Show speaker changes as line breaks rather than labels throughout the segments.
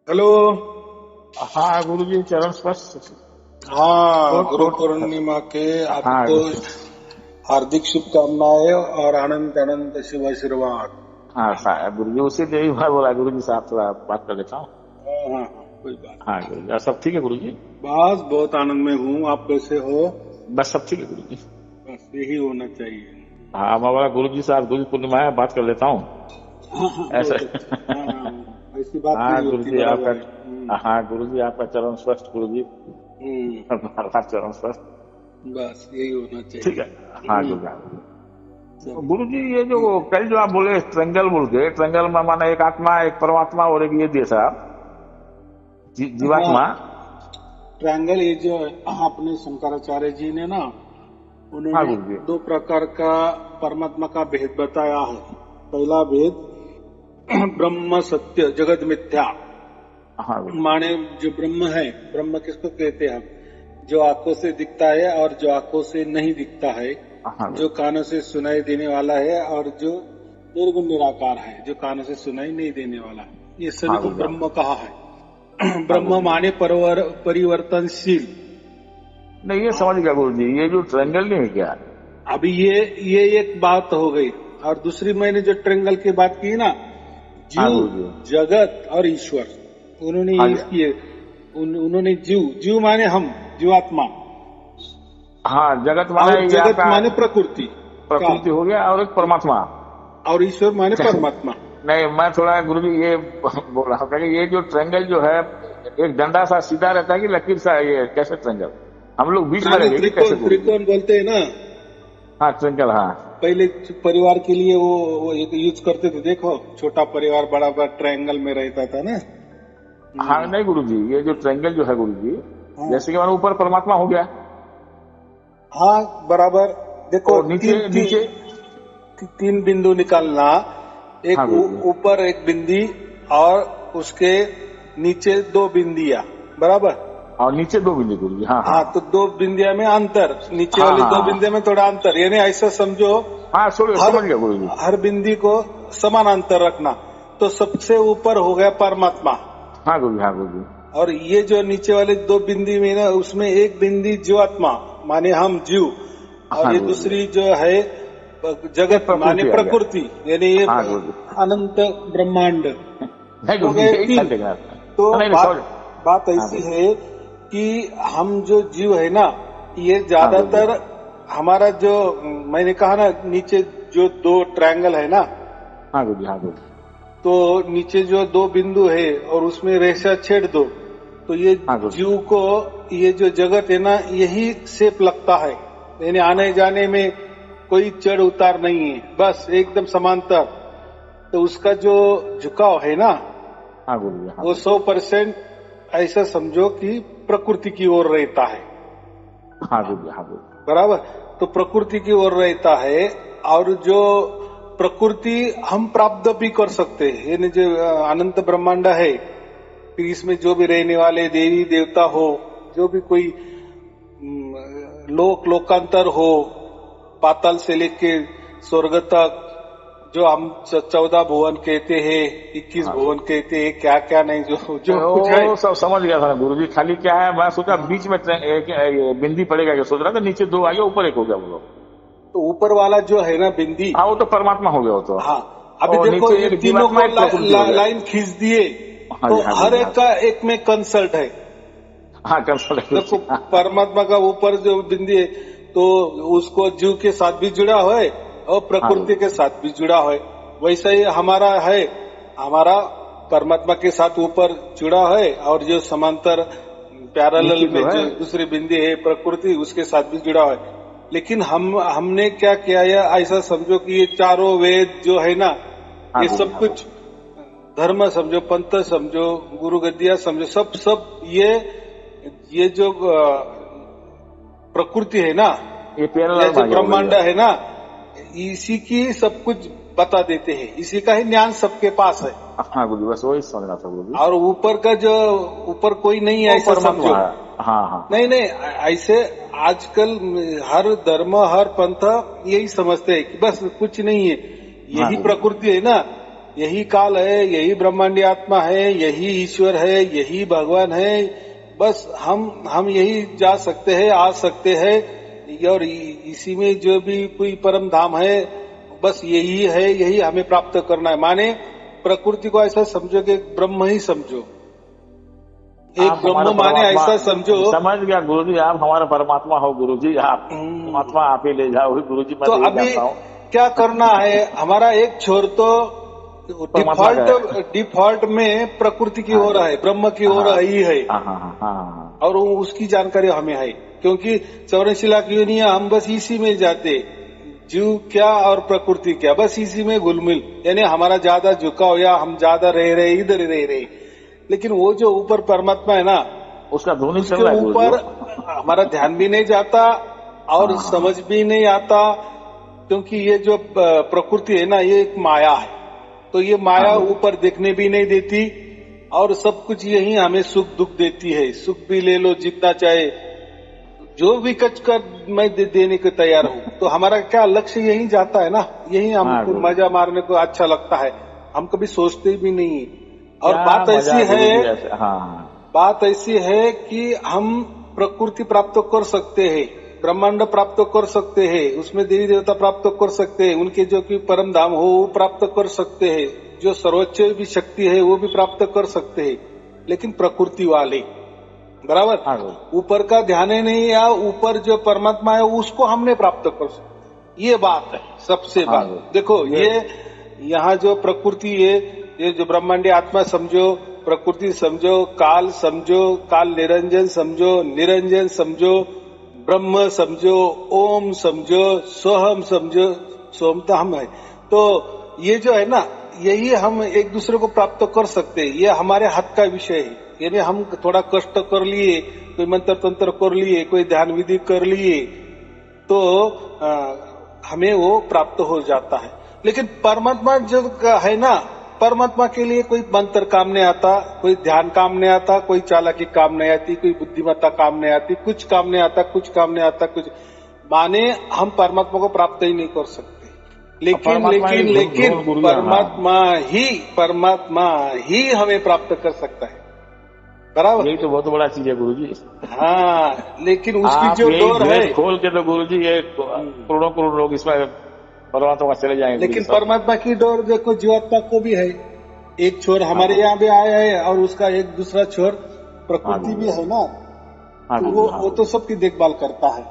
Hello.
हाँ गुरु जी, चरण स्पर्श।
हाँ,
कोट
गुरु
कोट।
पूर्णिमा के
हाँ
आपको हार्दिक शुभकामनाएं और अनंत अनंत शुभ आशीर्वाद।
हाँ गुरु जी, उसी लिए मैं बोला गुरु जी साहब थोड़ा बात कर लेता हूँ।
हाँ हाँ हाँ, कोई बात
हाँ गुरु जी, और सब ठीक है गुरु जी?
नहीं। बस बहुत आनंद में हूँ, आप कैसे हो?
बस सब ठीक है गुरु जी।
बस यही होना चाहिए।
हाँ मैं बोला गुरु जी साहब, गुरु पूर्णिमा है, बात कर लेता हूँ
हाँ हाँ,
ऐसा।
बहुत अच्छा। हाँ हाँ हाँ, ऐसी बात
हाँ
नहीं
गुरु
होती,
जी
बराबर
आपका।
है।
हाँ गुरु जी आपका चरण स्पर्श गुरु जी।
हम्म,
हमारा चरण स्पर्श।
बस यही होना
ठीक
चाहिए।
है। हाँ गुरु जी, हाँ गुरु जी।
चलिए,
गुरु जी ये जो
ठीक है।
कल जो आप बोले ट्रंगल बोल के, ट्रंगल में माना एक आत्मा, एक परमात्मा और एक ये देश आप
हाँ,
जीवात्मा।
ट्रायंगल ये जो है, अपने शंकराचार्य जी ने ना,
हाँ
उन्होंने
गुरु जी।
दो प्रकार का परमात्मा का भेद बताया है। पहला भेद ब्रह्म सत्य जगत मिथ्या।
हाँ गुरु जी।
माने जो ब्रह्म है, ब्रह्म किसको कहते हैं हम? जो आंखों से दिखता है और जो आंखों से नहीं दिखता है,
हाँ
जो
गुरु।
कानों से सुनाई देने वाला है और जो निर्गुण निराकार है, जो कानों से सुनाई नहीं देने वाला है, ये सभी
हाँ
को
गुरु जी।
ब्रह्म कहा है।
हाँ गुरु
ब्रह्म
जी।
माने परिवर्तनशील।
नहीं ये समझ गया गुरु जी, ये जो ट्रायंगल नहीं है क्या?
अभी ये एक बात हो गई। और दूसरी मैंने जो ट्रेंगल की बात की ना,
हाँ
जीव,
गुरु जी।
जगत और ईश्वर, उन्होंने
हाँ
ये
जी।
किए। उन्होंने जीव, जीव माने हम, जीवात्मा,
हाँ जगत माना
और
ये
जगत
आपका
माने प्रकृति का,
प्रकृति हो गया, और एक परमात्मा।
और ईश्वर माने परमात्मा।
नहीं मैं थोड़ा गुरु जी ये बोल रहा था कि ये जो ट्रायंगल जो है, एक डंडा सा सीधा रहता है कि लकीर सा, ये कैसे ट्रायंगल? हम लोग बीच में
माने
रहेंगे कि कैसे
त्रिकोण,
गुरु जी?
त्रिकोण बोलते हैं ना।
हाँ ट्रायंगल, हाँ।
पहले परिवार के लिए वो एक यूज करते थे, देखो छोटा परिवार बड़ा बड़ा ट्रायंगल में रहता था ना।
हाँ नहीं गुरु जी, ये जो ट्रायंगल जो है गुरु जी,
हाँ
जैसे कि मैंने ऊपर परमात्मा हो गया,
हाँ, बराबर। देखो
और नीचे
तीन
नीचे।
तीन बिंदु निकालना। एक
हाँ गुरु जी।
ऊपर एक बिंदी और उसके नीचे दो बिंदिया, बराबर।
और नीचे दो बिंदु गुरु जी, हाँ हाँ।
हाँ, तो दो बिंदिया में अंतर, नीचे
हाँ
वाली
हाँ
दो
हाँ
बिंदिया में थोड़ा अंतर, यानी ऐसा समझो
हाँ,
हर
समझ गया गुरु जी।
हर बिंदी को समान अंतर रखना। तो सबसे ऊपर हो गया परमात्मा।
हाँ गुरु जी, हाँ गुरु जी।
और ये जो नीचे वाले दो बिंदी में ना, उसमें एक बिंदी जीवात्मा माने हम जीव, और
हाँ
ये
गुरु जी।
दूसरी जो है
ये
जगत माने
प्रकृति आ गया।
प्रकृति, यानी ये
हाँ गुरु जी।
अनंत ब्रह्मांड
नहीं
हो
गुरु जी,
गए
यही था
तीन।
देखना।
तो
नहीं नहीं,
बात
समझ।
बात
हाँ
ऐसी
गुरु।
है कि हम जो जीव है ना, ये
हाँ गुरु जी।
ज्यादातर हमारा जो, मैंने कहा ना, नीचे जो दो ट्रायंगल है ना,
हाँ गुरु जी, हाँ गुरु जी।
तो नीचे जो दो बिंदु है और उसमें रेखा छेड़ दो, तो ये
हाँ गुरु जी।
जीव को, ये जो जगत है ना, यही शेप लगता है। यानी आने जाने में कोई चढ़ उतार नहीं है, बस एकदम समांतर। तो उसका जो झुकाव है ना,
हाँ गुरु जी, हाँ
वो
गुरु जी।
100% ऐसा समझो कि प्रकृति की ओर रहता है,
हाँ गुरु जी, हाँ गुरु जी।
बराबर। तो प्रकृति की ओर रहता है, और जो प्रकृति हम प्राप्त भी कर सकते हैं, यानी जो अनंत ब्रह्मांड है, फिर इसमें जो भी रहने वाले देवी देवता हो, जो भी कोई लोकांतर हो, पाताल से लेके स्वर्ग तक, जो हम 14 भुवन कहते हैं, 21
हाँ
भुवन कहते हैं, क्या क्या नहीं, जो जो कुछ है।
वो सब समझ गया था गुरु जी, खाली क्या है, मैं सोचा बीच में ये बिंदी पड़ेगा, क्या सोच रहा था, नीचे दो आ गया, ऊपर एक हो गया वो लोग।
तो ऊपर वाला जो है ना बिंदी,
हाँ वो तो परमात्मा हो गया वो तो।
हाँ, अभी
और
देखो
नीचे
ये
एक
तीनों
जीवात्मा,
को
एक प्रकृति हो गया।
लाइन खींच दिए,
हाँ
तो
जी, हाँ गुरु
हर
जी,
एक
हाँ।
का एक में कंसल्ट है।
हाँ कंसल्ट गुरु
देखो
जी, हाँ।
परमात्मा का ऊपर जो बिंदी है, तो उसको जीव के साथ भी जुड़ा हुआ है और
हाँ गुरु
प्रकृति
जी।
के साथ भी जुड़ा हुआ है। वैसा ही हमारा है, हमारा परमात्मा के साथ ऊपर जुड़ा है, और जो समांतर पैरेलल
नीचे
में
जो है।
जो दूसरी बिंदी है प्रकृति, उसके साथ भी जुड़ा हुआ है। लेकिन हमने क्या किया है, ऐसा समझो कि ये चारों वेद जो है ना,
हाँ
ये
गुरु जी,
सब
हाँ गुरु
कुछ धर्म समझो, पंथ समझो, गुरु गद्दिया समझो, सब सब ये जो प्रकृति है ना,
जी। ये
ये
पैरेलल में
जो
आ गया बोलो
ब्रह्मांड
जी।
है ना, इसी की सब कुछ बता देते हैं, इसी का ही ज्ञान सबके पास है।
हाँ गुरु जी, बस वही समझना था गुरु जी।
और ऊपर का जो, ऊपर कोई नहीं है
वो
ऐसा
परमात्मा
समझो।
है। हाँ हाँ हाँ।
नहीं नहीं, ऐसे आजकल हर धर्म, हर पंथ यही समझते हैं कि बस कुछ नहीं है,
हाँ
यही
गुरु जी।
प्रकृति है ना, यही काल है, यही ब्रह्मांडी आत्मा है, यही ईश्वर है, यही भगवान है। बस हम यही जा सकते हैं, आ सकते हैं, और इसी में जो भी कोई परम धाम है बस यही है, यही हमें प्राप्त करना है। माने प्रकृति को ऐसा समझो कि ब्रह्म ही समझो, एक ब्रह्म माने ऐसा समझो।
समझ गया गुरुजी, आप हमारा परमात्मा हो गुरुजी, आप परमात्मा आप ही ले जाओ गुरुजी।
तो अभी क्या करना है, हमारा एक छोर तो डिफॉल्ट में प्रकृति की ओर है, ब्रह्म की ओर ही है, और उसकी जानकारी हमें है, क्योंकि 84 लाख योनियां हम बस इसी में जाते, जीव क्या और प्रकृति क्या, बस इसी में घुलमिल। यानी हमारा ज्यादा झुकाव या हम ज्यादा रह रहे, इधर रह रहे, लेकिन वो जो ऊपर परमात्मा है ना,
उसका ध्वनि
उसके ऊपर हमारा ध्यान भी नहीं जाता और समझ भी नहीं आता, क्योंकि ये जो प्रकृति है ना, ये एक माया है। तो ये माया ऊपर देखने भी नहीं देती, और सब कुछ यही हमें सुख दुख देती है। सुख भी ले लो जितना चाहे, जो भी कच कर मैं देने को तैयार हूँ। तो हमारा क्या लक्ष्य यही जाता है ना, यही हमको मजा मारने को अच्छा लगता है, हम कभी सोचते भी नहीं। और बात ऐसी है कि हम प्रकृति प्राप्त कर सकते हैं, ब्रह्मांड प्राप्त कर सकते हैं, उसमें देवी देवता प्राप्त कर सकते हैं, उनके जो कि परम धाम हो वो प्राप्त कर सकते हैं, जो सर्वोच्च भी शक्ति है वो भी प्राप्त कर सकते हैं, लेकिन प्रकृति वाले बराबर ऊपर का ध्यान ही नहीं, या ऊपर जो परमात्मा है उसको हमने प्राप्त कर सकते। ये बात है सबसे बात। देखो ये यहाँ जो प्रकृति है, ये जो ब्रह्मांडी आत्मा समझो, प्रकृति समझो, काल समझो, काल निरंजन समझो, निरंजन समझो, ब्रह्म समझो, ओम समझो, सोहम समझो, सोम तो हम है। तो ये जो है ना, यही हम एक दूसरे को प्राप्त कर सकते हैं, ये हमारे हाथ का विषय है। यानी हम थोड़ा कष्ट कर लिए, कोई मंत्र तंत्र कर लिए, कोई ध्यान विधि कर लिए, तो हमें वो प्राप्त हो जाता है। लेकिन परमात्मा जो है ना, परमात्मा के लिए कोई मंत्र काम नहीं आता, कोई ध्यान काम नहीं आता, कोई चालाकी काम नहीं आती, कोई बुद्धिमत्ता काम नहीं आती, कुछ काम नहीं आता, कुछ काम नहीं आता, कुछ माने हम परमात्मा को प्राप्त ही नहीं कर सकते। लेकिन परमात्मा ही हमें प्राप्त कर सकता है, बराबर।
यही तो बहुत बड़ा चीज है गुरुजी।
हाँ, लेकिन उसकी जो डोर है
खोल के तो गुरुजी ये करोड़ों करोड़ लोग इसमें परमात्मा चले जाएंगे।
लेकिन परमात्मा की डोर देखो जीवात्मा को भी है, एक छोर हमारे यहाँ भी आया है, और उसका एक दूसरा छोर प्रकृति भी है ना, तो वो तो सबकी देखभाल करता है,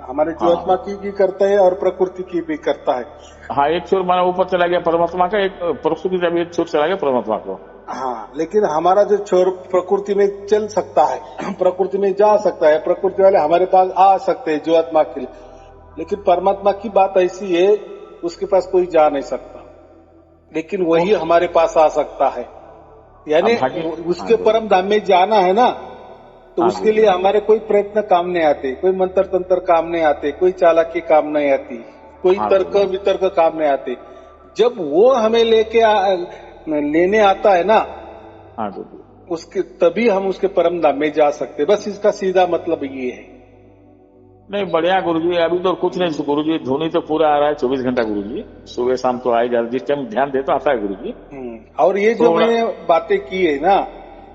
हमारे जीवात्मा की भी करता है और प्रकृति की भी करता है।
हाँ, एक छोर माना ऊपर चला गया परमात्मा का, एक प्रकृति का भी एक छोर चला गया परमात्मा को।
हाँ, लेकिन हमारा जो छोर प्रकृति में चल सकता है, प्रकृति में जा सकता है, प्रकृति वाले हमारे पास आ सकते हैं जीवात्मा के लिए। लेकिन परमात्मा की बात ऐसी है, उसके पास कोई जा नहीं सकता, लेकिन वही हमारे पास आ सकता है। यानी उसके परम धाम में जाना है ना, तो उसके लिए हमारे कोई प्रयत्न काम नहीं आते, कोई मंत्र तंत्र काम नहीं आते, कोई चालाकी काम नहीं आती, कोई तर्क वितर्क काम नहीं आते। जब वो हमें लेने आता है ना, उसके तभी हम उसके परम धाम में जा सकते। बस इसका सीधा मतलब ये है।
नहीं, बढ़िया गुरुजी। अभी तो कुछ नहीं गुरुजी, ध्वनि तो पूरा आ रहा है 24 घंटा गुरुजी, सुबह शाम तो आएगा, जिस टाइम ध्यान दे तो आता है गुरुजी।
और ये जो मैंने बातें की है ना,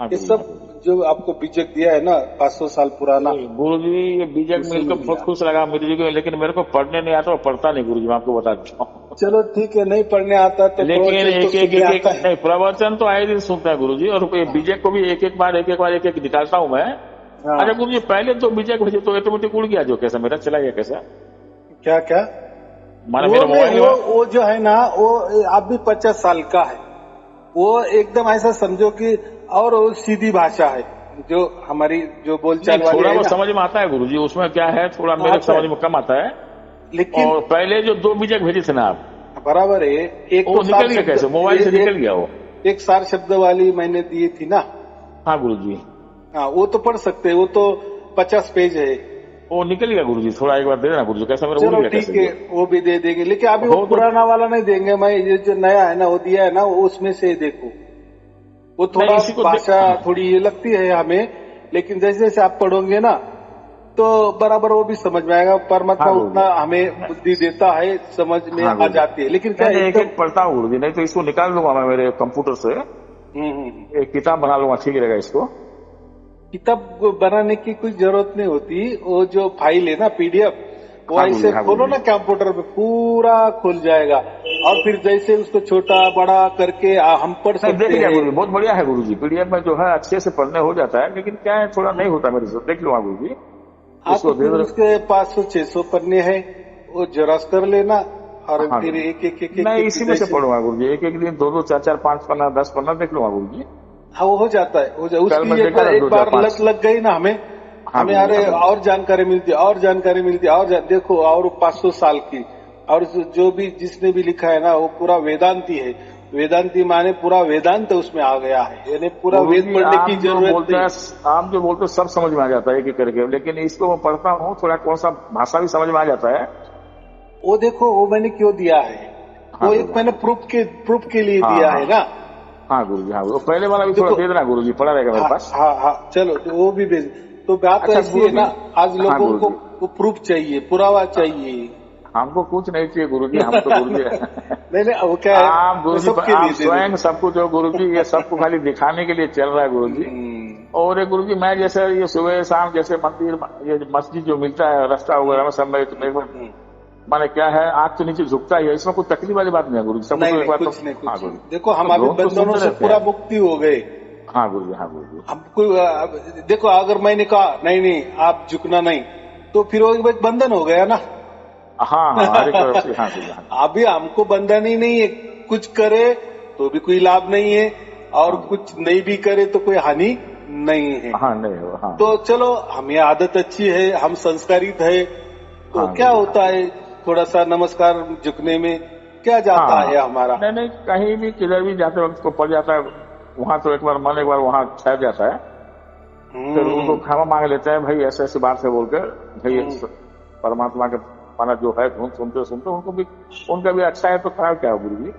ये सब जो आपको बीजक दिया है ना 500 साल पुराना,
गुरुजी ये बीजक मिलकर बहुत खुश लगा मेरे जी को, लेकिन मेरे को पढ़ने नहीं आता और पढ़ता नहीं गुरुजी, मैं आपको बता देता हूँ।
चलो ठीक है, नहीं पढ़ने आता तो
लेकिन एक नहीं, प्रवचन तो आए दिन सुनता है गुरुजी, और बीजक को भी एक बार निकालता हूँ मैं। अच्छा गुरुजी, पहले तो बीजक भेजे तो ऑटोमेटिक उड़ गया, जो कैसा मेरा चला गया, कैसा
क्या
माना मेरा मोबाइल
वो जो है ना, वो आप भी 50 साल का है, वो एकदम ऐसा समझो कि, और वो सीधी भाषा है जो हमारी जो बोलचाल वाली
थोड़ा वो समझ में आता है गुरुजी, उसमें क्या है थोड़ा मेरे समझ में कम आता है। लेकिन और पहले जो 2 बीजक भेजे थे ना आप,
बराबर है, एक
तो निकल गया कैसे, मोबाइल से निकल गया वो,
एक सार शब्द वाली मैंने दी थी ना।
हाँ गुरुजी,
हाँ वो तो पढ़ सकते हैं, वो तो 50 पेज है,
वो निकल गया गुरुजी। थोड़ा एक बार दे देना गुरुजी, कैसा मेरा
चलो ठीक है, वो भी दे देंगे, लेकिन अभी वो पुराना वाला नहीं देंगे। मैं ये जो नया है ना वो दिया है ना, वो उसमें से देखो, वो थोड़ा भाषा थोड़ी ये लगती है हमें, लेकिन जैसे जैसे आप पढ़ोगे ना तो बराबर वो भी समझ में आएगा। परमात्मा
हाँ,
उतना हमें बुद्धि देता है, समझ में
हाँ,
आ जाती है। लेकिन क्या
एक एक पढ़ता हूँ गुरु जी, नहीं तो इसको निकाल लूंगा मैं मेरे कंप्यूटर से, एक किताब बना लूंगा, ठीक रहेगा इसको।
किताब बनाने की कोई जरूरत नहीं होती। वो जो फाइल है ना पीडीएफ, वो
हाँ
ऐसे
हाँ
खोलो ना कंप्यूटर पे, पूरा खुल जाएगा। और फिर जैसे उसको छोटा बड़ा करके हम पढ़
नहीं, देख
सकते
लिया
हैं।
गुरु जी, बहुत बढ़िया है गुरु जी, पीडीएफ में जो है अच्छे से पढ़ने हो जाता है, लेकिन क्या है थोड़ा नहीं होता मेरे से, देख लूंगा गुरु जी
हाँ,
इसको
तो फिर
धीरे।
उसके 500-600 पन्ने हैं, वो जेरॉक्स कर लेना और
हाँ
फिर
गुरु जी,
एक एक एक
नहीं
एक
इसी में से
जैसे।
पढ़ूंगा गुरु जी, एक एक दिन 2-2 4-4 5 पन्ना 10 पन्ना देख लूंगा गुरु जी।
हाँ, वो हो जाता है, हो जाए।
कल मैं
उसकी
देखा था
एक
2 4
बार
5।
लत लग गई ना हमें,
हाँ
हमें
गुरु जी,
अरे
हाँ गुरु जी।
और जानकारी मिलती है, और जानकारी मिलती है, और देखो, और 500 साल की। और जो भी जिसने भी लिखा है ना, वो पूरा वेदांती है। वेदांती माने पूरा वेदांत उसमें आ गया है, यानी पूरा
गुरु
वेद
जी
पढ़ने
आप
की
जो
जरूरत
बोलते
नहीं।
हैं, आप जो बोलते हो सब समझ में आ जाता है एक एक करके, लेकिन इसको मैं पढ़ता हूँ थोड़ा कौन सा भाषा भी समझ में आ जाता है।
वो देखो, वो मैंने क्यों दिया है,
हाँ
वो
गुरु
एक
जी,
मैंने प्रूफ के लिए
हाँ
दिया
हाँ
है ना।
हाँ गुरु जी, हाँ वो पहले वाला भी थोड़ा
देखो,
दे देना गुरु जी, पड़ा रहेगा मेरे
हाँ
पास।
हाँ हाँ, चलो, तो वो भी भेज। तो बात तो
अच्छा
ऐसी
गुरु
है
जी,
ना, आज
हाँ
लोगों
गुरु
को
जी,
वो प्रूफ चाहिए, पुरावा चाहिए।
हमको कुछ नहीं चाहिए गुरु जी, हम तो गुरु जी
नहीं नहीं, वो क्या है,
आप
वो
गुरु जी,
सबके
आप
लिए दे
स्वयं
देते।
सब कुछ हो गुरु जी, ये सबको खाली दिखाने के लिए चल रहा है गुरु जी। और ये गुरु जी मैं जैसे ये सुबह शाम जैसे मंदिर, ये मस्जिद जो मिलता है रास्ता वगैरह में सब में माने क्या है, आग तो नीचे झुकता ही है, इसमें कोई तकलीफ वाली बात नहीं है गुरु जी, सबको
नहीं
तो एक
नहीं,
बार तो।
कुछ नहीं,
हाँ
कुछ
गुरु
नहीं।
जी,
देखो, हम
तो
अभी
लोग तो
बंधनों
सुनते
से
रहते
पूरा
हैं।
मुक्ति हो गए।
हाँ गुरु जी, हाँ गुरु जी,
हमको देखो, अगर मैंने कहा नहीं नहीं आप झुकना नहीं, तो फिर वो एक बंधन हो गया ना।
हाँ हाँ हरे तरफ से, हाँ गुरु जी, हाँ
अभी हमको बंधन ही नहीं है, कुछ करे तो भी कोई लाभ नहीं है, और
हाँ
कुछ नहीं भी करे तो कोई हानि नहीं है।
हाँ नहीं हो, हाँ
तो चलो, हमें आदत अच्छी है, हम संस्कारित है, तो
हाँ
क्या
गुरु जी,
होता है, थोड़ा सा नमस्कार झुकने में क्या जाता
हाँ
है हमारा।
नहीं नहीं, कहीं भी किधर भी जाते वक्त को पड़ जाता है, वहां तो एक बार मन एक बार वहां ठहर जाता है, फिर उनको क्षमा मांग लेते हैं, भाई ऐसे ऐसी बात है बोलकर, भाई परमात्मा के माना जो है धुन सुनते सुनते उनको भी, उनका भी अच्छा है तो खराब क्या हो गुरु जी।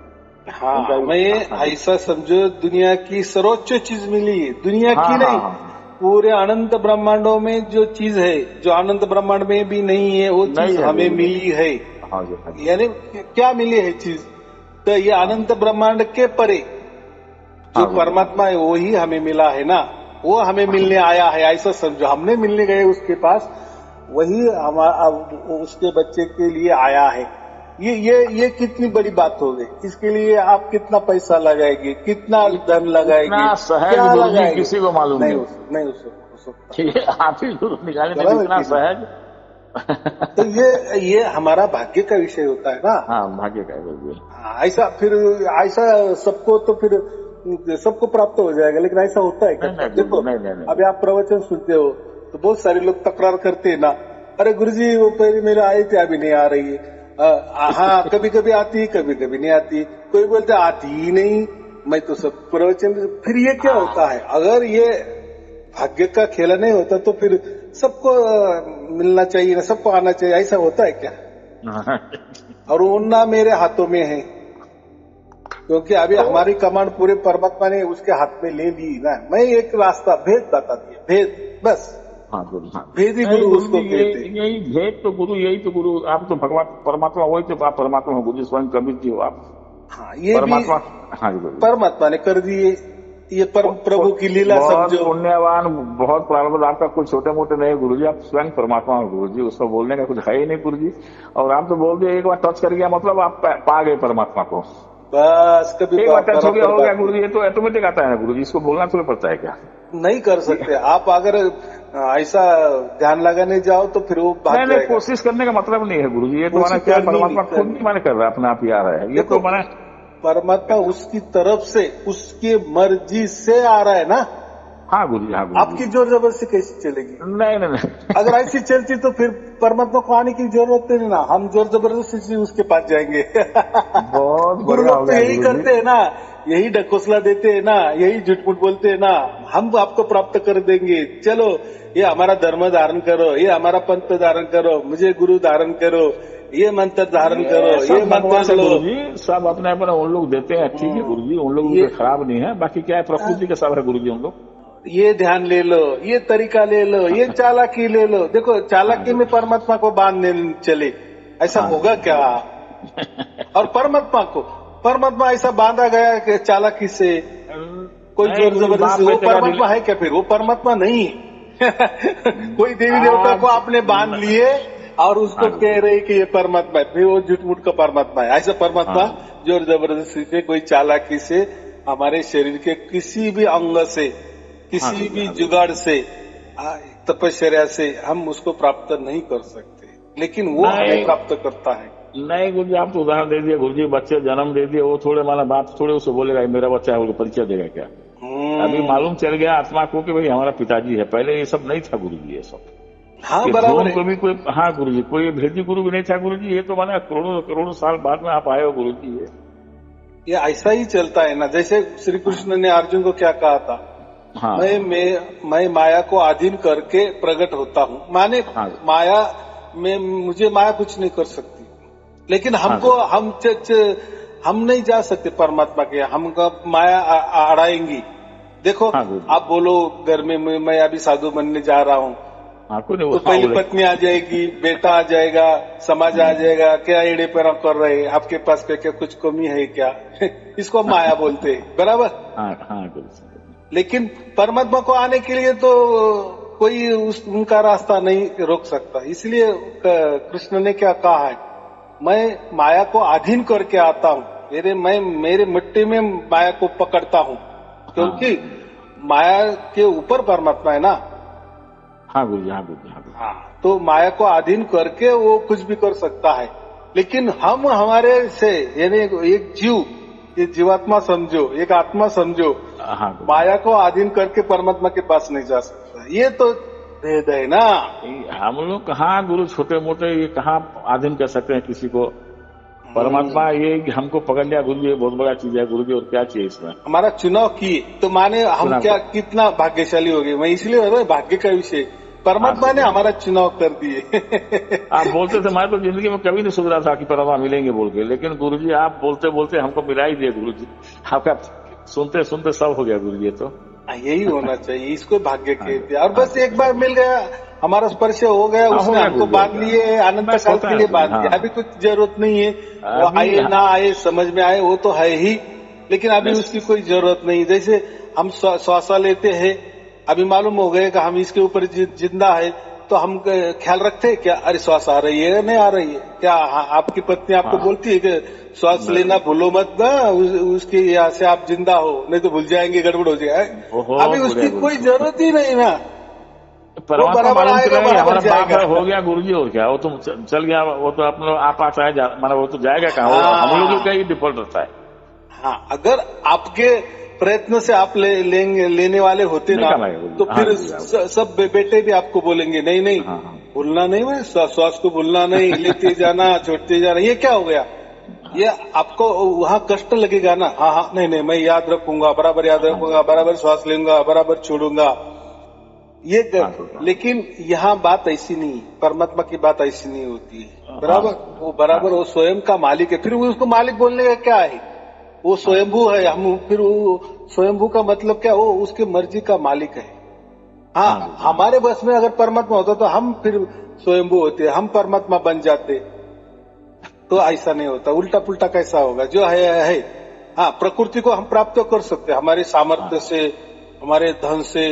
हाँ,
उनका भी,
हमें
हाँ
ऐसा समझो, दुनिया की सर्वोच्च चीज मिली है, दुनिया
हाँ
की
हाँ
नहीं,
हाँ,
पूरे अनंत ब्रह्मांडों में जो चीज है, जो अनंत ब्रह्मांड में भी नहीं है, वो
नहीं
चीज
है
हमें
गुरु जी।
मिली है।
हाँ जी, हाँ जी,
यानी क्या मिली है चीज, तो ये अनंत ब्रह्मांड के परे जो
हाँ गुरु जी,
परमात्मा है वही हमें मिला है ना, वो हमें मिलने आया है, ऐसा समझो। हमने मिलने गए उसके पास, वही हमारा उसके बच्चे के लिए आया है। ये कितनी बड़ी बात हो गई। इसके लिए आप कितना पैसा लगाएंगे, कितना धन लगाएंगे,
इतना सहज
क्या
गुरु जी
लगाएंगे,
किसी को मालूम
नहीं
नहीं।
हो सकता।
ये आप ही गुरु निकाले
चला
नहीं, इतना सहज।
तो ये हमारा भाग्य का विषय होता है ना।
हाँ भाग्य का है गुरु जी।
ऐसा फिर ऐसा सबको तो फिर सबको प्राप्त हो जाएगा, लेकिन ऐसा होता है क्या?
नहीं,
देखो,
नहीं।
अभी आप प्रवचन सुनते हो तो बहुत सारे लोग तकरार करते हैं ना, अरे गुरुजी वो पहले मेरे आए थे, अभी नहीं आ रही है। हाँ, कभी कभी आती है, कभी कभी नहीं आती। कोई बोलते आती ही नहीं, मैं तो सब प्रवचन। फिर ये क्या होता है? अगर ये भाग्य का खेला नहीं होता तो फिर सबको मिलना चाहिए ना, सबको आना चाहिए, ऐसा होता है क्या? और वो ना मेरे हाथों में है, क्योंकि अभी हमारी कमांड पूरे परमात्मा ने उसके हाथ में ले ली ना। मैं एक रास्ता, भेद बता दिया, भेद, बस।
हाँ गुरु, हाँ
भेद ही गुरु उसको कहते।
यही भेद तो गुरु, यही तो गुरु। आप तो भगवान परमात्मा, वही तो आप परमात्मा हो गुरु जी, स्वयं कबीर जी हो आप।
हाँ, ये
परमात्मा,
भी
हाँ गुरु,
परमात्मा ने कर दिए, ये प्रभु की लीला
बहुत
समझो।
पुण्यवान, बहुत प्रारब्ध आपका, कुछ छोटे मोटे नहीं गुरु जी, आप स्वयं परमात्मा हो गुरु जी, उसको बोलने का कुछ है ही नहीं गुरु जी। और आप तो बोल दिए, एक बार टच कर गया मतलब आप पा गए परमात्मा को,
बस कभी
एक बार टच हो गया गुरु जी, ये तो ऑटोमेटिक आता है गुरु जी, इसको बोलना थोड़ा पड़ता है क्या?
नहीं कर सकते आप। अगर ऐसा ध्यान लगाने जाओ तो फिर वो भाग
नहीं,
जाएगा।
कोशिश करने का मतलब नहीं है गुरु जी, ये तो माना
कोशिश
क्या,
करनी
परमात्मा
नहीं,
खुद नहीं माने कर रहा है, अपने आप ही आ रहा है, ये तो माने
परमात्मा उसकी तरफ से, उसकी मर्जी से आ रहा है ना।
हाँ गुरु जी, हाँ गुरु
आपकी जोर जबरदस्ती कैसे चलेगी?
नहीं।
अगर ऐसी चलती तो फिर परमात्मा को आने की जरूरत नहीं ना, हम जोर जबरदस्ती से उसके पास जाएंगे।
बहुत
गुरु
बढ़िया हो
लोग तो
गया
यही
गुरु जी।
करते हैं ना, यही ढकोसला देते हैं ना, यही झूठ-मूठ बोलते हैं ना, हम आपको प्राप्त कर देंगे, चलो ये हमारा धर्म धारण करो, ये हमारा पंथ धारण करो, मुझे गुरु धारण करो, ये मंत्र धारण करो, ये मंत्र लो।
गुरु जी सब अपने अपने उन लोग देते हैं, ठीक है गुरु जी, उन लोग खराब नहीं है, बाकी क्या है प्रकृति के सब है गुरु जी उन लोग।
ये ध्यान ले लो, ये तरीका ले लो, ये चालाकी ले लो। देखो चालाकी में परमात्मा को बांधने चले, ऐसा होगा क्या? और परमात्मा ऐसा बांधा गया कि चालाकी से, कोई जोर जबरदस्ती, वो परमात्मा है क्या? फिर वो परमात्मा नहीं। कोई देवी देवता को आपने बांध लिए और उसको कह रहे कि ये परमात्मा है, फिर वो झूठ-मूठ का परमात्मा है। ऐसा परमात्मा जोर जबरदस्ती से, कोई चालाकी से हमारे शरीर के किसी भी अंग से, किसी भी जुगाड़ से, तपस्या से हम उसको प्राप्त नहीं कर सकते, लेकिन वो हमें प्राप्त करता है।
नहीं गुरु जी, आप तो उदाहरण दे दिए गुरु जी, बच्चे जन्म दे दिए, वो थोड़े माना बात थोड़े उसे बोलेगा मेरा बच्चा है, वो परिचय देगा क्या? अभी मालूम चल गया आत्मा को कि भाई हमारा पिताजी है। पहले ये सब नहीं था गुरु जी, ये सब।
हाँ बराबर है।
को भी कोई, हाँ गुरु जी, कोई भेदी गुरु भी नहीं था गुरु जी। ये तो माना करोड़ों साल बाद में आप आए हो गुरु जी।
ये ऐसा ही चलता है ना। जैसे श्री कृष्ण ने अर्जुन को क्या कहा था? हाँ। मैं माया को अधीन करके प्रकट होता हूँ, माने माया में मुझे माया कुछ नहीं कर सकती, लेकिन हमको हम नहीं जा सकते परमात्मा के, हमको माया अड़ाएंगी। देखो आप बोलो घर में मैं अभी साधु बनने जा रहा हूँ, तो पहली पत्नी आ जाएगी, बेटा आ जाएगा, समाज आ जाएगा, क्या एड़े पैर कर रहे हैं, आपके पास क्या कुछ कमी है क्या? इसको माया बोलते हैं, बराबर। लेकिन परमात्मा को आने के लिए तो कोई उनका रास्ता नहीं रोक सकता। इसलिए कृष्ण ने क्या कहा है? मैं माया को अधीन करके आता हूँ, मेरे मिट्टी में माया को पकड़ता हूँ, क्योंकि माया के ऊपर परमात्मा है ना।
हाँ गुरु जी, हाँ गुरु जी,
हाँ। तो माया को अधीन करके वो कुछ भी कर सकता है, लेकिन हम हमारे से, यानी एक जीव, ये जीवात्मा समझो, एक आत्मा समझो, माया को अधीन करके परमात्मा के पास नहीं जा सकता। ये तो भेद है ना।
हम लोग कहाँ गुरु छोटे मोटे ये कहाँ अधीन कर सकते हैं किसी को? परमात्मा ये हमको पकड़ लिया गुरु जी, ये बहुत बड़ा चीज है गुरु जी। और क्या चाहिए इसमें? हमारा
चुनाव किए तो माने हम क्या कितना भाग्यशाली हो गए। मैं इसलिए भाग्य का विषय, परमात्मा ने हमारा चुनाव कर दिए।
आप बोलते थे मैं तो जिंदगी में कभी नहीं सोच रहा था कि परमात्मा मिलेंगे बोल के, लेकिन गुरु जी आप बोलते बोलते हमको मिला ही दिए गुरु जी। आपका सुनते सुनते सब हो गया गुरु जी। तो
यही होना चाहिए, इसको भाग्य कहते हैं। और बस एक बार मिल गया, हमारा स्पर्श हो गया, उसने हमको बांध लिए, अनंत काल के लिए बांध दिया। अभी कुछ जरूरत नहीं है, वो आए ना आए समझ में आए वो तो है ही, लेकिन अभी उसकी कोई जरूरत नहीं। जैसे हम श्वास लेते हैं, अभी मालूम हो गया कि हम इसके ऊपर जिंदा है, तो हम ख्याल रखते हैं क्या? अरे श्वास आ रही है नहीं आ रही है क्या? आपकी पत्नी आपको बोलती है कि श्वास लेना भूलो मत ना, उसके यहाँ से आप जिंदा हो, नहीं तो भूल जाएंगे, गड़बड़ हो जाएगा। अभी उसकी कोई जरूरत ही नहीं ना,
बराबर आएगा, बराबर जाएगा। हो गया गुरु जी, और क्या? वो तो चल गया, वो तो अपना आप आता है, माना वो तो जाएगा कहाँ? हम लोगों का ही डिफॉल्ट रहता है।
हाँ, अगर आपके प्रयत्न से आप लेने वाले होते ना, तो फिर सब बेटे भी आपको बोलेंगे नहीं भूलना नहीं, मैं श्वास को भूलना नहीं, लेते जाना छोड़ते जाना। ये क्या हो गया? ये आपको वहाँ कष्ट लगेगा ना। हाँ नहीं मैं याद रखूंगा, बराबर याद रखूंगा, बराबर श्वास लूंगा, बराबर छोड़ूंगा, ये लेकिन यहाँ बात ऐसी नहीं, परमात्मा की बात ऐसी नहीं होती है। बराबर वो स्वयं का मालिक है। फिर उसको मालिक बोलने का क्या है? वो स्वयंभू है। हम फिर वो स्वयंभू का मतलब क्या? वो उसकी मर्जी का मालिक है। हाँ, हमारे बस में अगर परमात्मा होता तो हम फिर स्वयंभू होते, हम परमात्मा बन जाते। तो ऐसा नहीं होता, उल्टा पुल्टा कैसा होगा? जो है। हाँ, प्रकृति को हम प्राप्त कर सकते हैं, हमारे सामर्थ्य से, हमारे धन से,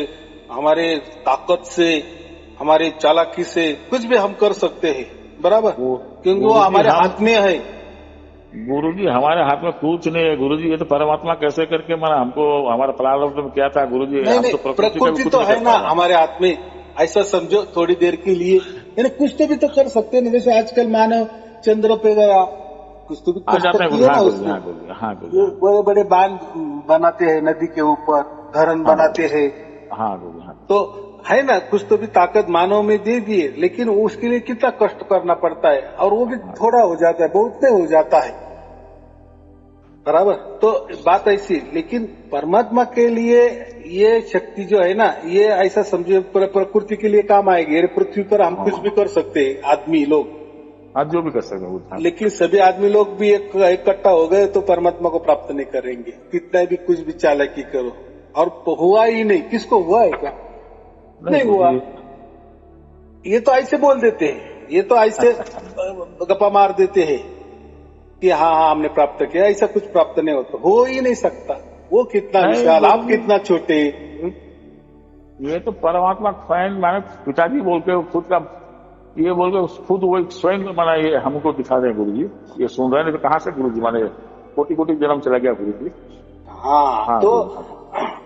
हमारे ताकत से, हमारे चालाकी से, कुछ भी हम कर सकते हैं, बराबर, क्योंकि वो हमारे हाथ में है।
गुरु जी हमारे हाथ में कुछ नहीं है गुरु जी। ये तो परमात्मा कैसे करके माना हमको, हमारा प्रारब्ध में क्या था गुरु जी?
नहीं, प्रकृति तो है ना हमारे हाथ में, ऐसा समझो थोड़ी देर के लिए, यानी कुछ तो भी तो कर सकते हैं। जैसे आजकल मानव चंद्र पे गया, कुछ तो भी कर सकते हैं ना उसमें। बड़े बड़े बांध बनाते हैं, नदी के ऊपर धरण बनाते हैं। तो है ना, कुछ तो भी ताकत मानव में दे दिए, लेकिन उसके लिए कितना कष्ट करना पड़ता है, और वो भी थोड़ा हो जाता है, बहुत नहीं हो जाता है, बराबर। तो बात ऐसी, लेकिन परमात्मा के लिए ये शक्ति जो है ना, ये ऐसा समझिए प्रकृति के लिए काम आएगी। पृथ्वी पर हम कुछ भी कर सकते हैं, आदमी लोग
जो भी कर सकते हैं,
लेकिन सभी आदमी लोग भी इकट्ठा हो गए तो परमात्मा को प्राप्त नहीं करेंगे, कितना भी कुछ भी चालाकी करो। और हुआ ही नहीं, किसको हुआ है क्या? नहीं हुआ। ये तो ऐसे बोल देते हैं, ये तो ऐसे गप्पा मार देते हैं कि हाँ हाँ हमने प्राप्त किया, ऐसा कुछ प्राप्त नहीं होता, हो ही नहीं सकता। वो कितना विशाल, आप कितना छोटे।
ये तो परमात्मा स्वयं माने पिताजी बोल के खुद का ये बोल के खुद वो स्वयं माना ये हमको दिखा रहे हैं गुरु जी। ये सुन रहे हैं तो कहाँ से गुरु जी, माने कोटि कोटि जन्म चला गया गुरु जी।
हाँ तो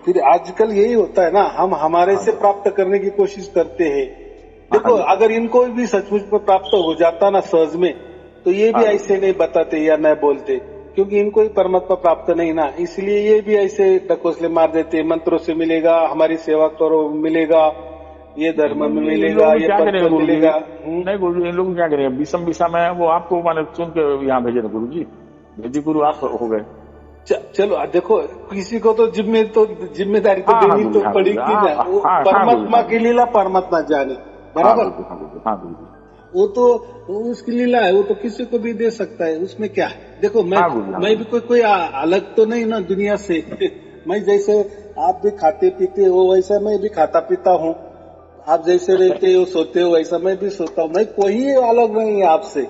फिर आजकल यही होता है ना, हम हमारे से प्राप्त करने की कोशिश करते हैं। देखो अगर इनको भी सचमुच में प्राप्त हो जाता ना सहज में, तो ये भी ऐसे नहीं बताते या नहीं बोलते, क्योंकि इनको ही परमात्मा प्राप्त नहीं ना, इसलिए ये भी ऐसे ढकोसले मार देते। मंत्रों से मिलेगा, हमारी सेवा करो मिलेगा, ये धर्म में मिलेगा, ये पंथ में मिलेगा।
नहीं गुरु जी, इन लोग क्या करेंगे, विषम विषम है वो आपको माने चुन के यहाँ भेजे ना गुरु जी, भेजी गुरु आप हो गए।
चलो देखो, किसी को तो जिम्मेदारी तो देनी तो पड़ेगी ना। परमात्मा की लीला परमात्मा जाने, बराबर। वो तो उसकी लीला है, वो तो किसी को भी दे सकता है, उसमें क्या है। देखो मैं भी कोई अलग तो नहीं ना दुनिया से। मैं जैसे आप भी खाते पीते हो वैसा मैं भी खाता पीता हूँ, आप जैसे रहते हो सोते हो वैसा मैं भी सोता हूँ। मैं कोई अलग नहीं है आपसे,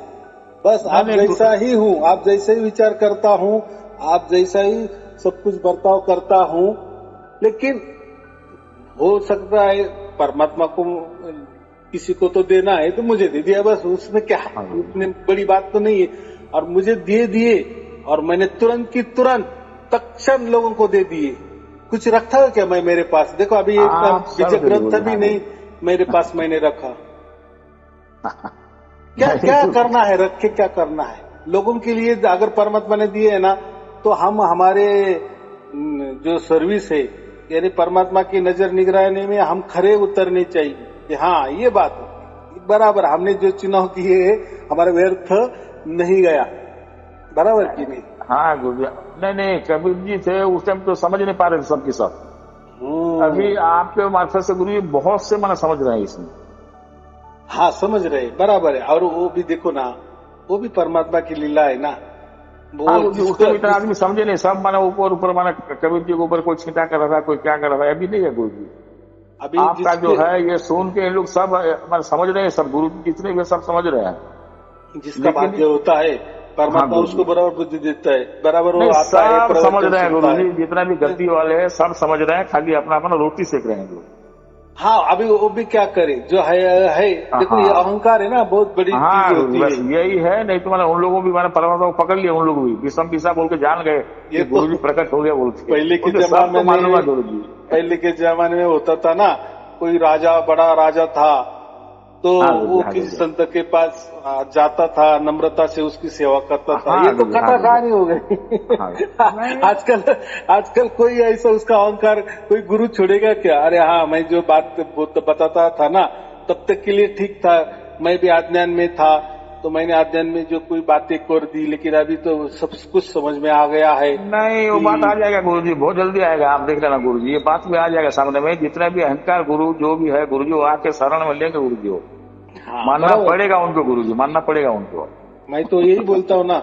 बस आप जैसा ही हूँ, आप जैसे ही विचार करता हूँ, आप जैसा ही सब कुछ बर्ताव करता हूँ। लेकिन हो सकता है परमात्मा को किसी को तो देना है तो मुझे दे दिया, बस उसमें क्या है, उतनी बड़ी बात तो नहीं है। और मुझे दिए और मैंने तुरंत की तुरंत तत्क्षण लोगों को दे दिए। कुछ रखा है क्या मैं मेरे पास? देखो अभी एक बीज ग्रंथ भी नहीं मेरे पास मैंने रखा। क्या करना है, रख के क्या करना है? लोगों के लिए अगर परमात्मा ने दिए है ना, तो हम हमारे जो सर्विस है यानी परमात्मा की नजर निगरानी में हम खरे उतरने चाहिए कि हाँ ये बात बराबर, हमने जो चुनाव किए हमारा व्यर्थ नहीं गया, बराबर की नहीं?
हाँ गुरु जी, नहीं कबीर जी थे उस टाइम तो समझ नहीं पा रहे थे सबके सब। अभी आपके मार्फत से गुरु जी बहुत से माना समझ रहे हैं इसमें।
हाँ समझ रहे, बराबर है। और वो भी देखो ना, वो भी परमात्मा की लीला है ना।
उस टाइम इतना आदमी समझे नहीं, सब माना ऊपर माना कबीर जी के ऊपर कोई छींटा कर रहा था, कोई क्या कर रहा था, अभी नहीं है गुरु जी। अभी आपका जो है ये सुन के लोग सब समझ रहे हैं, सब गुरु जी जितने भी सब समझ रहे हैं।
जिसका भाग्य होता है परमात्मा उसको बराबर बुद्धि देता है, बराबर वो आता है।
सब समझ रहे हैं गुरु जी, जितना भी गलती वाले हैं सब समझ रहे हैं, खाली अपना अपना रोटी सेक रहे हैं लोग।
हाँ अभी वो भी क्या करे जो है देखो ये अहंकार है ना, बहुत बड़ी चीज होती है।
बस यही है, नहीं तो मैंने उन लोगों भी मैंने परमात्मा को पकड़ लिया, उन लोग भी विषम पिसा बोल के जान गए ये गुरु जी प्रकट हो गया बोल के।
पहले के जमाने में गुरु जी, पहले के जमाने में होता था ना, कोई राजा बड़ा राजा था तो वो किसी संत के पास जाता था, नम्रता से उसकी सेवा करता था। ये तो कथा कहानी हो गई। आजकल कोई ऐसा उसका अहंकार कोई गुरु छोड़ेगा क्या? अरे हाँ मैं जो बात बताता था ना तब तक के लिए ठीक था, मैं भी अज्ञान में था तो मैंने अध्ययन में जो कोई बातें कर दी, लेकिन अभी तो सब कुछ समझ में आ गया है।
नहीं वो बात आ जाएगा गुरु जी, बहुत जल्दी आएगा, आप देख लेना गुरु जी, ये बात भी आ जाएगा सामने में। जितना भी अहंकार गुरु जो भी है गुरु जी आके शरण में लेंगे गुरु जी हो। हाँ, मानना पड़ेगा उनको गुरु जी, मानना पड़ेगा उनको।
मैं तो यही बोलता हूँ ना,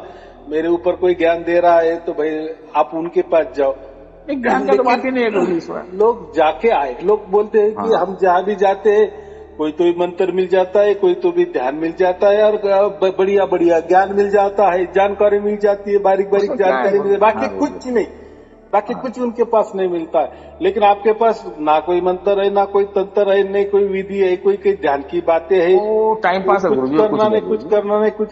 मेरे ऊपर कोई ज्ञान दे रहा है तो भाई आप उनके पास जाओ।
ज्ञान का तो बात ही नहीं है गुरु जी।
लोग जाके आए, लोग बोलते हैं कि हम जहाँ भी जाते हैं कोई तो मंत्र मिल जाता है, कोई तो भी ध्यान मिल जाता है और बढ़िया बढ़िया ज्ञान मिल जाता है, जानकारी मिल जाती है, बारीक बारीक जानकारी मिल, बाकी कुछ नहीं, बाकी कुछ उनके पास नहीं मिलता है। लेकिन आपके पास ना कोई मंत्र है, ना कोई तंत्र है, नहीं कोई विधि है, कोई ध्यान की बातें है,
टाइम पास है,
कुछ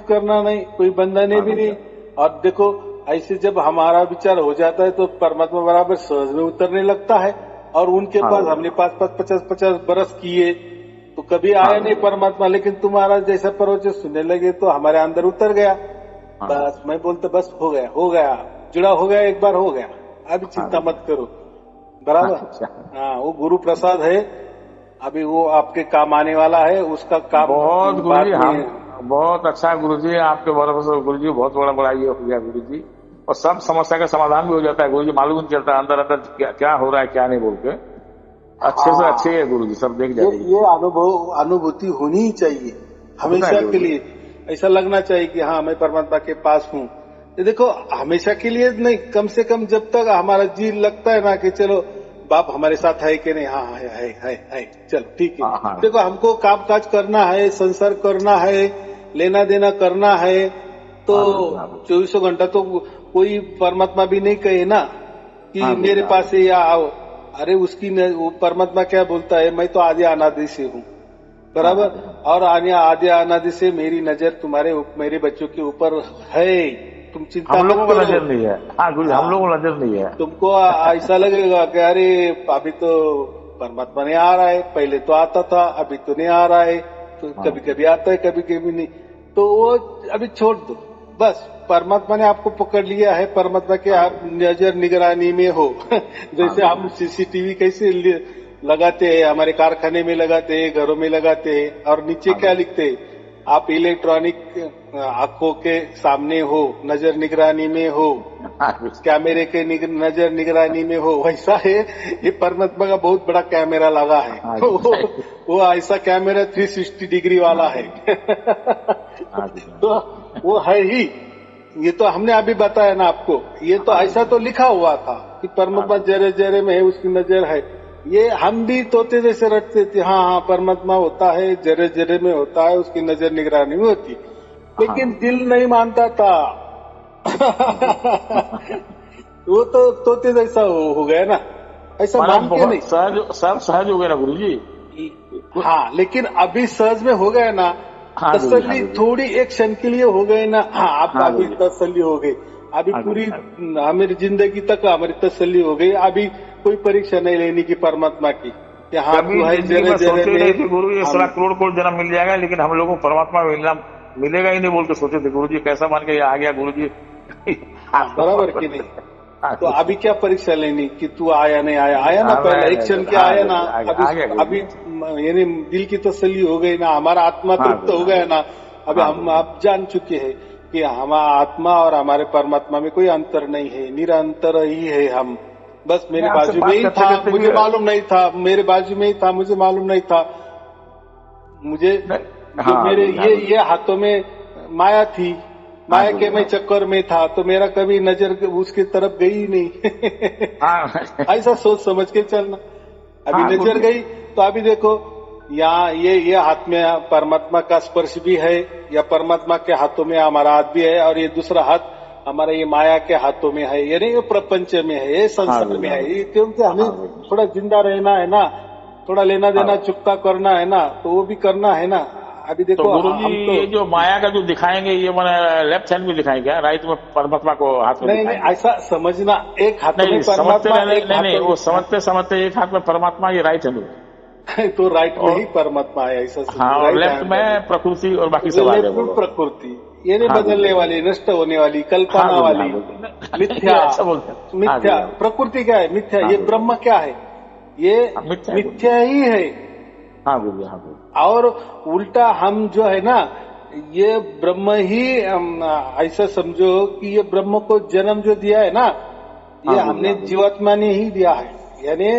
करना नहीं, कोई बंधन भी नहीं। और देखो ऐसे जब हमारा विचार हो जाता है तो परमात्मा बराबर सहज में उतरने लगता है। और उनके पास हमने 50 बरस किए तो कभी आया नहीं परमात्मा, लेकिन तुम्हारा जैसा प्रवचन सुनने लगे तो हमारे अंदर उतर गया। बस मैं बोलता बस हो गया, जुड़ा हो गया, एक बार हो गया, अभी चिंता मत करो, बराबर। हाँ वो गुरु प्रसाद है, अभी वो आपके काम आने वाला है, उसका काम
बहुत गुरु जी, हम बहुत अच्छा गुरु जी, आपके भरोसे गुरु जी बहुत बड़ा ये हो गया गुरु जी। और सब समस्या का समाधान भी हो जाता है गुरु जी, मालूम नहीं चलता अंदर अंदर क्या हो रहा है क्या नहीं बोल के। अच्छे से अच्छे है गुरु जी, सब देख जाइए।
ये अनुभूति होनी ही चाहिए हमेशा के लिए, ऐसा लगना चाहिए कि हाँ मैं परमात्मा के पास हूँ। ये देखो हमेशा के लिए नहीं, कम से कम जब तक हमारा जी लगता है ना कि चलो बाप हमारे साथ है कि नहीं? हाँ है। चलो ठीक है।
हाँ, हाँ।
देखो हमको काम काज करना है, संसार करना है, लेना देना करना है, तो
हाँ,
24 घंटा तो कोई परमात्मा भी नहीं कहे ना कि
हाँ,
मेरे
हाँ।
पास ये आओ। अरे वो परमात्मा क्या बोलता है, मैं तो आदि अनादि से हूँ, बराबर।
हाँ,
और आदि अनादि से मेरी नजर मेरे बच्चों के ऊपर है, तुम चिंता
हम
मत
लोगों को
करो।
नजर नहीं है। हाँ गुरु जी, हम लोगों को नजर नहीं है।
तुमको ऐसा लगेगा कि अरे अभी तो परमात्मा नहीं आ रहा है, पहले तो आता था, अभी तो नहीं आ रहा है, तो
हाँ।
कभी कभी आता है, कभी कभी नहीं। तो वो अभी छोड़ दो, बस परमात्मा ने आपको पकड़ लिया है, परमात्मा के आप नजर निगरानी में हो। जैसे हम सीसीटीवी कैसे लगाते हैं, हमारे कारखाने में लगाते हैं, घरों में लगाते हैं, और नीचे क्या लिखते हैं, आप इलेक्ट्रॉनिक आंखों के सामने हो, नजर निगरानी में हो, कैमरे के नजर निगरानी में हो। वैसा है ये परमात्मा का बहुत बड़ा कैमरा लगा है। वो ऐसा कैमरा 360 डिग्री वाला है। तो वो है ही। ये तो हमने अभी बताया ना आपको, ये तो ऐसा तो लिखा हुआ था कि परमात्मा जरे जरे में है, उसकी नजर है। ये हम भी तोते जैसे रटते थे, हाँ परमात्मा होता है, जरे जरे में होता है, उसकी नजर निगरानी में होती, लेकिन दिल नहीं मानता था। वो तो तोते जैसा हो गया ना, ऐसा मान के नहीं।
सहज हो गया ना गुरु जी।
हाँ, लेकिन अभी सहज में हो गया ना, तसल्ली थोड़ी एक क्षण के लिए हो गए ना। हाँ, आप अभी तसल्ली हो गई, अभी पूरी हमारी जिंदगी तक हमारी तसल्ली हो गई। अभी कोई परीक्षा नहीं लेनी की परमात्मा की, कि हाँ तू है जरे जरे में।
गुरु ये 16 करोड़ जन्म मिल जाएगा, लेकिन हम लोगों को परमात्मा मिलेगा ही नहीं बोल के सोचे थे गुरु जी। कैसा मान के आ गया गुरु जी।
बराबर की नहीं? तो अभी क्या परीक्षा लेनी कि तू आया नहीं आया? आया ना, पहले एक क्षण क्या आया ना। अभी यानी दिल की तसल्ली हो गई ना, हमारा आत्मा तृप्त हो गया ना। अभी हम आप जान चुके हैं कि हमारा आत्मा और हमारे परमात्मा में कोई अंतर नहीं है, निरंतर ही है हम। बस मेरे बाजू में ही था, मुझे मालूम नहीं था, मेरे बाजू में ही था, मुझे मालूम नहीं था। मुझे मेरे ये हाथों में माया थी, माया के मैं चक्कर में था, तो मेरा कभी नजर उसकी तरफ गई नहीं। ऐसा सोच समझ के चलना। अभी नजर गई तो अभी देखो यहाँ ये हाथ में परमात्मा का स्पर्श भी है, या परमात्मा के हाथों में हमारा हाथ भी है, और ये दूसरा हाथ हमारा ये माया के हाथों में है, यानी ये प्रपंच में है, ये संसार में है। क्योंकि हमें थोड़ा जिंदा रहना है ना, थोड़ा लेना देना चुकता करना है ना, तो वो भी करना है ना। अभी देखो
तो गुरु जी ये जो माया का जो दिखाएंगे, ये मैंने लेफ्ट हैंड में दिखाएंगे, राइट में परमात्मा को हाथ में
नहीं, ऐसा समझना, एक हाथ में परमात्मा,
नहीं, वो समझते एक हाथ में परमात्मा, ये राइट हैंड
तो राइट में ही परमात्मा है, ऐसा।
हाँ, लेफ्ट में प्रकृति और बाकी सब
प्रकृति, ये नहीं बदलने वाली, नष्ट होने वाली, कल्पना वाली, मिथ्या। प्रकृति क्या है? मिथ्या। ये ब्रह्म क्या है? ये मिथ्या ही है।
हाँ गुरु, हाँ गुरु।
और उल्टा हम जो है ना, ये ब्रह्म ही ऐसा समझो कि ये ब्रह्म को जन्म जो दिया है ना, ये हमने जीवात्मा ने ही दिया है। यानी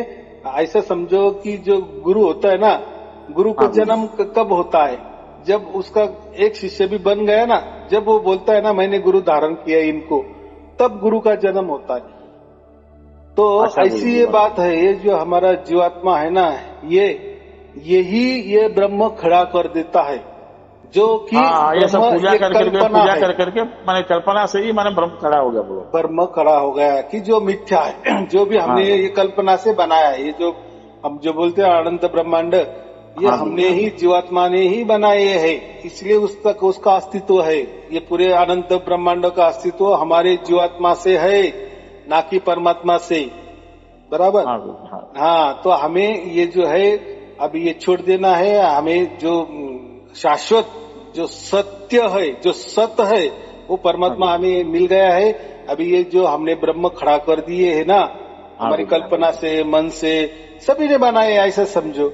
ऐसा समझो कि जो गुरु होता है ना, गुरु को जन्म कब होता है? जब उसका एक शिष्य भी बन गया ना, जब वो बोलता है ना मैंने गुरु धारण किया इनको, तब गुरु का जन्म होता है। तो ऐसी ये बात है, ये जो हमारा जीवात्मा है ना, ये ब्रह्म खड़ा कर देता है, जो कि
पूजा करके मैंने कल्पना से ही मैंने ब्रह्म खड़ा हो गया।
ब्रह्म खड़ा हो गया कि जो मिथ्या है, जो भी हमने ये कल्पना से बनाया है, ये जो हम जो बोलते हैं अनंत ब्रह्मांड, ये हमने ही, जीवात्मा ने ही बनाए है, इसलिए उसका अस्तित्व है। ये पूरे अनंत ब्रह्मांड का अस्तित्व हमारे जीवात्मा से है, ना कि परमात्मा से, बराबर। हाँ, तो हमें ये जो है अभी ये छोड़ देना है। हमें जो शाश्वत, जो सत्य है, जो सत है, वो परमात्मा हमें मिल गया है। अभी ये जो हमने ब्रह्म खड़ा कर दिए है ना, हमारी कल्पना से, मन से, सभी ने बनाए, ऐसा समझो।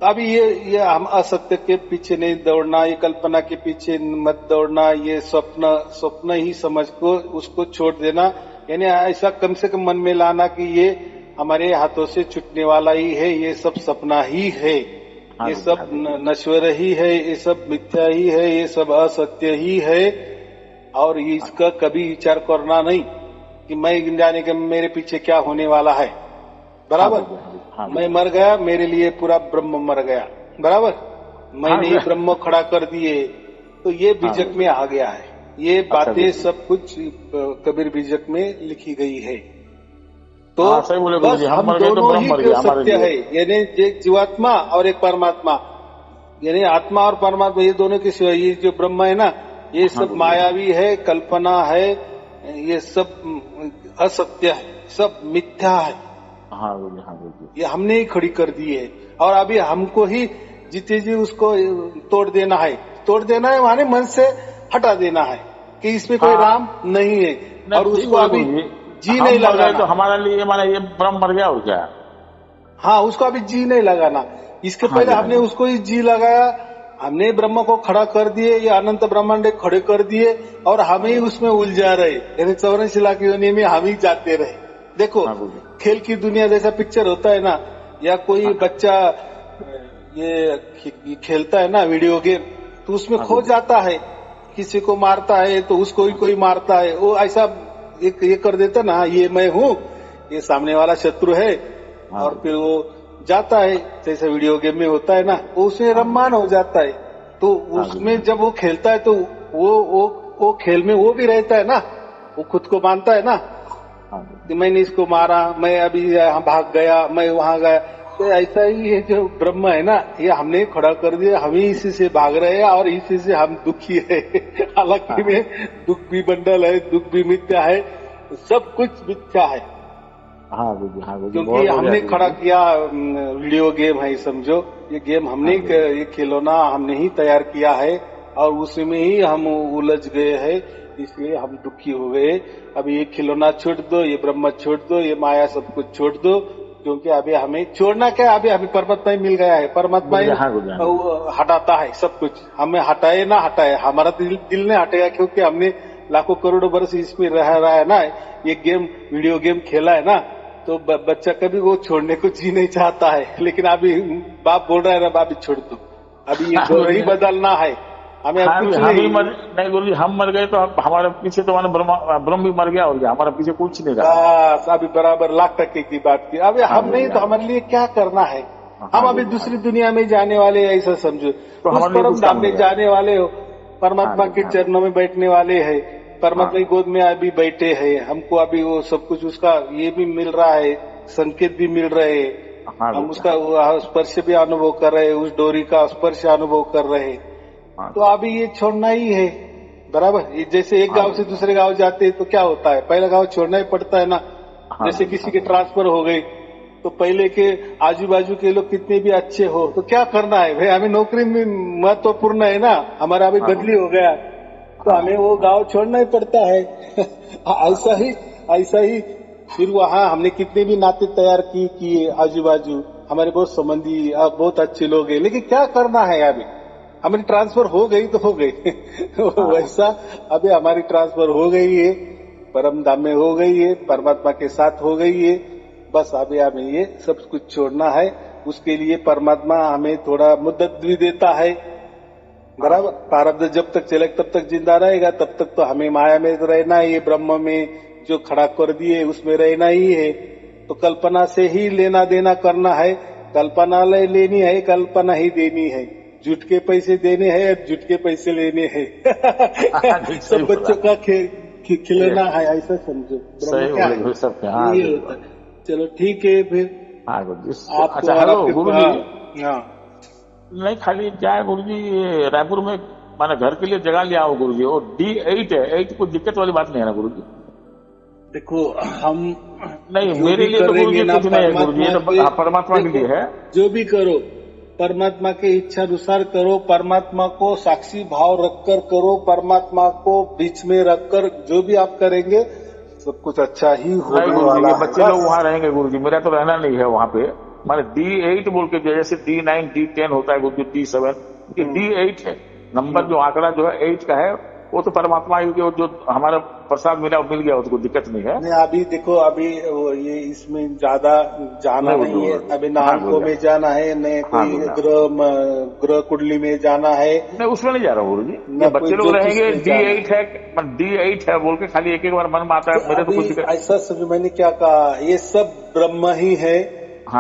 अभी ये हम असत्य के पीछे नहीं दौड़ना, ये कल्पना के पीछे मत दौड़ना, ये स्वप्न ही समझ को उसको छोड़ देना। यानी ऐसा कम से कम मन में लाना कि ये हमारे हाथों से छूटने वाला ही है, ये सब सपना ही है, ये सब नश्वर ही है, ये सब मिथ्या ही है, ये सब असत्य ही है। और इसका कभी विचार करना नहीं कि मैं जाने के मेरे पीछे क्या होने वाला है। बराबर।
हाँ,
मैं मर गया, मेरे लिए पूरा ब्रह्म मर गया, बराबर। मैंने ही ब्रह्म खड़ा कर दिए, तो ये बीजक में आ गया है। ये बातें सब कुछ कबीर बीजक में लिखी गई है। तो
सही बोले
बस हम दोनों ही सत्य है, यानी एक जीवात्मा और एक परमात्मा, यानी आत्मा और परमात्मा, ये दोनों की सिवा ये जो ब्रह्म है ना, ये सब मायावी है, कल्पना है, ये सब असत्य है, सब मिथ्या है।
हाँ,
ये हमने ही खड़ी कर दी है, और अभी हमको ही जीते जी उसको तोड़ देना है। तोड़ देना है माने मन से हटा देना है कि इसमें कोई राम नहीं है, और उसको अभी जी नहीं लगाना।
तो हमारे लिए माने ये ब्रह्म मर गया और क्या?
हाँ, उसको अभी जी नहीं लगाना। इसके पहले हमने उसको ही जी लगाया, हमने ब्रह्म को खड़ा कर दिए, ये अनंत ब्रह्मांड खड़े कर दिए, और हम ही उसमें उलझा रहे, यानी 84 लाख योनि में हम ही जाते रहे। देखो खेल की दुनिया जैसा पिक्चर होता है ना, या कोई बच्चा ये खेलता है ना वीडियो गेम, तो उसमें खो जाता है, किसी को मारता है तो उसको ही कोई मारता है, वो ऐसा ये कर देता ना, ये मैं हूँ, ये सामने वाला शत्रु है, और फिर वो जाता है, जैसे वीडियो गेम में होता है ना, वो उसमें रममान हो जाता है। तो उसमें जब वो खेलता है तो वो खेल में वो भी रहता है ना, वो खुद को मानता है ना कि मैंने इसको मारा, मैं अभी यहाँ भाग गया, मैं वहां गया। तो ऐसा ही है जो ब्रह्म है ना, ये हमने खड़ा कर दिया, हम ही इसी से भाग रहे हैं और इसी से हम दुखी है। हालांकि में दुख भी बंडल है, दुख भी मिथ्या है, सब कुछ मिथ्या है। क्योंकि हमने खड़ा किया वीडियो गेम है, समझो ये गेम हमने ये खिलौना हमने ही तैयार किया है, और उसी में ही हम उलझ गए हैं, इसलिए हम दुखी हो गए। अभी ये खिलौना छोड़ दो, ये ब्रह्म छोड़ दो, ये माया सब कुछ छोड़ दो, क्योंकि अभी हमें छोड़ना क्या है, अभी हमें परमात्मा ही मिल गया है। परमात्मा ही हटाता है सब कुछ, हमें हटाए ना हटाए, हमारा दिल ने हटेगा, क्योंकि हमने लाखों करोड़ों वर्ष इसमें रहा है ना, ये गेम वीडियो गेम खेला है ना, तो बच्चा कभी वो छोड़ने को जी नहीं चाहता है। लेकिन अभी बाप बोल रहा है ना, अभी छोड़ दो, अभी ये दौर ही बदलना है हमें।
नहीं गुरु जी, हम मर गए तो हमारे पीछे तो ब्रह्म भी मर गया, और क्या हमारे पीछे कुछ नहीं रहा।
अभी बराबर लाख टके की बात की। अभी हम नहीं तो हमारे लिए क्या करना है, हम अभी दूसरी दुनिया में जाने वाले, ऐसा समझो, तो परम धाम में जाने वाले हो, परमात्मा के चरणों में बैठने वाले है, परमात्मा की गोद में अभी बैठे हैं, हमको अभी वो सब कुछ उसका ये भी मिल रहा है, संकेत भी मिल रहे हैं, हम उसका स्पर्श भी अनुभव कर रहे हैं, उस डोरी का स्पर्श अनुभव कर रहे हैं। तो अभी ये छोड़ना ही है, बराबर। जैसे एक गांव से दूसरे गांव जाते हैं तो क्या होता है, पहला गांव छोड़ना ही पड़ता है ना। जैसे किसी के ट्रांसफर हो गई, तो पहले के आजू बाजू के लोग कितने भी अच्छे हो, तो क्या करना है भाई, हमें नौकरी में महत्वपूर्ण है ना, हमारा अभी बदली हो गया, तो हमें वो गांव छोड़ना ही पड़ता है। ऐसा ही फिर वहाँ हमने कितने भी नाते तैयार किए आजू बाजू, हमारे बहुत संबंधी बहुत अच्छे लोग हैं, लेकिन क्या करना है, अभी हमारी ट्रांसफर हो गई तो हो गई। वैसा अभी हमारी ट्रांसफर हो गई है, परम धाम में हो गई है, परमात्मा के साथ हो गई है, बस अभी हमें ये सब कुछ छोड़ना है। उसके लिए परमात्मा हमें थोड़ा मुद्दत भी देता है, बराबर। प्रारब्ध जब तक चले तब तक जिंदा रहेगा, तब तक तो हमें माया में रहना है, ये ब्रह्म में जो खड़ा कर दिए उसमें रहना ही है। तो कल्पना से ही लेना देना करना है, कल्पना लेनी है, कल्पना ही देनी है, झूठ के पैसे देने हैं, झूठ के पैसे लेने हैं। सब बच्चों का खिलौना है, ऐसा समझो। ये होता है। चलो ठीक है फिर।
अच्छा हेलो गुरु जी। नहीं खाली क्या है गुरु जी, रायपुर में माने घर के लिए जगह लिया हो गुरु जी, और D8 है, 8 कोई दिक्कत वाली बात नहीं है ना गुरु जी?
देखो हम
नहीं, मेरे लिए तो गुरु जी कुछ नहीं है गुरु जी, तो परमात्मा के लिए है।
जो भी करो परमात्मा के इच्छा अनुसार करो, परमात्मा को साक्षी भाव रखकर करो, परमात्मा को बीच में रखकर जो भी आप करेंगे सब कुछ अच्छा ही होने वाला है।
बच्चे लोग वहाँ रहेंगे गुरु जी, मेरा तो रहना नहीं है वहाँ पे। माने D8 बोल के जैसे D9 D10 होता है गुरु जी, D7 ये D8 है, नंबर जो आंकड़ा जो है 8 का है, वो तो परमात्मा ही जो हमारा प्रसाद मिला वो मिल गया, उसको दिक्कत नहीं है।
नहीं अभी देखो, अभी ये इसमें ज्यादा जाना नहीं है, अभी न अंकों में जाना है, न कोई ग्रह कुंडली में जाना है।
नहीं उसमें नहीं जा रहा गुरु जी, बच्चे लोग रहेंगे D8 है, D8 है बोल के खाली एक एक बार मन में आता है मेरे तो कुछ
ऐसा समझ। मैंने क्या कहा, ये सब ब्रह्म ही है,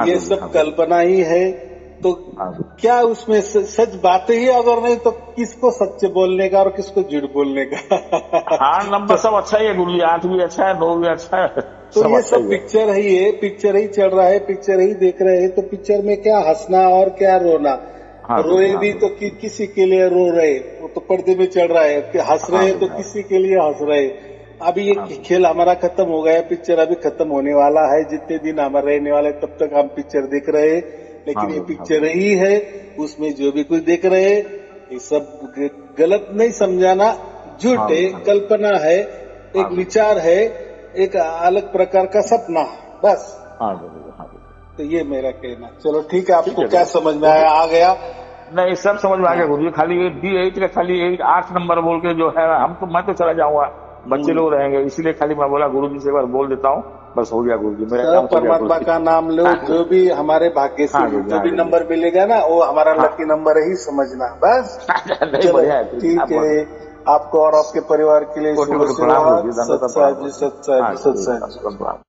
ये सब कल्पना ही है, तो क्या उसमें सच बातें ही अगर नहीं तो किसको सच्चे बोलने का और किसको झूठ बोलने का।
हाँ नंबर सब अच्छा ही है गुरु जी, 8 भी अच्छा है, 2 भी अच्छा है,
तो ये सब पिक्चर ही है, पिक्चर ही चल रहा है, पिक्चर ही देख रहे हैं, तो पिक्चर में क्या हंसना और क्या रोना। रोए भी तो किसी के लिए रो रहे, वो तो पर्दे में चढ़ रहा है, हंस रहे तो किसी के लिए हंस रहे। अभी ये खेल हमारा खत्म हो गया, पिक्चर अभी खत्म होने वाला है, जितने दिन हमारे रहने वाले तब तक हम पिक्चर देख रहे हैं, लेकिन ये पिक्चर ही है, उसमें जो भी कुछ देख रहे हैं ये सब गलत नहीं समझाना, झूठ है, कल्पना है, एक विचार है, एक अलग प्रकार का सपना, बस। तो ये मेरा कहना। चलो ठीक है, आपको क्या समझ में आया, आ गया?
नहीं सब समझ में आ गया गुरु जी, खाली D8 का खाली 8 नंबर बोल के जो है, मैं तो चला जाऊंगा, बच्चे लोग रहेंगे, इसीलिए खाली मैं बोला गुरु जी से एक बार बोल देता हूँ, बस हो गया गुरु जी, मेरा काम।
परमात्मा का नाम लो, जो भी हमारे भाग्य से जो भी नंबर मिलेगा ना, वो हमारा लकी नंबर ही समझना, बस। ठीक है, आपको और आपके परिवार के लिए
सत्संग।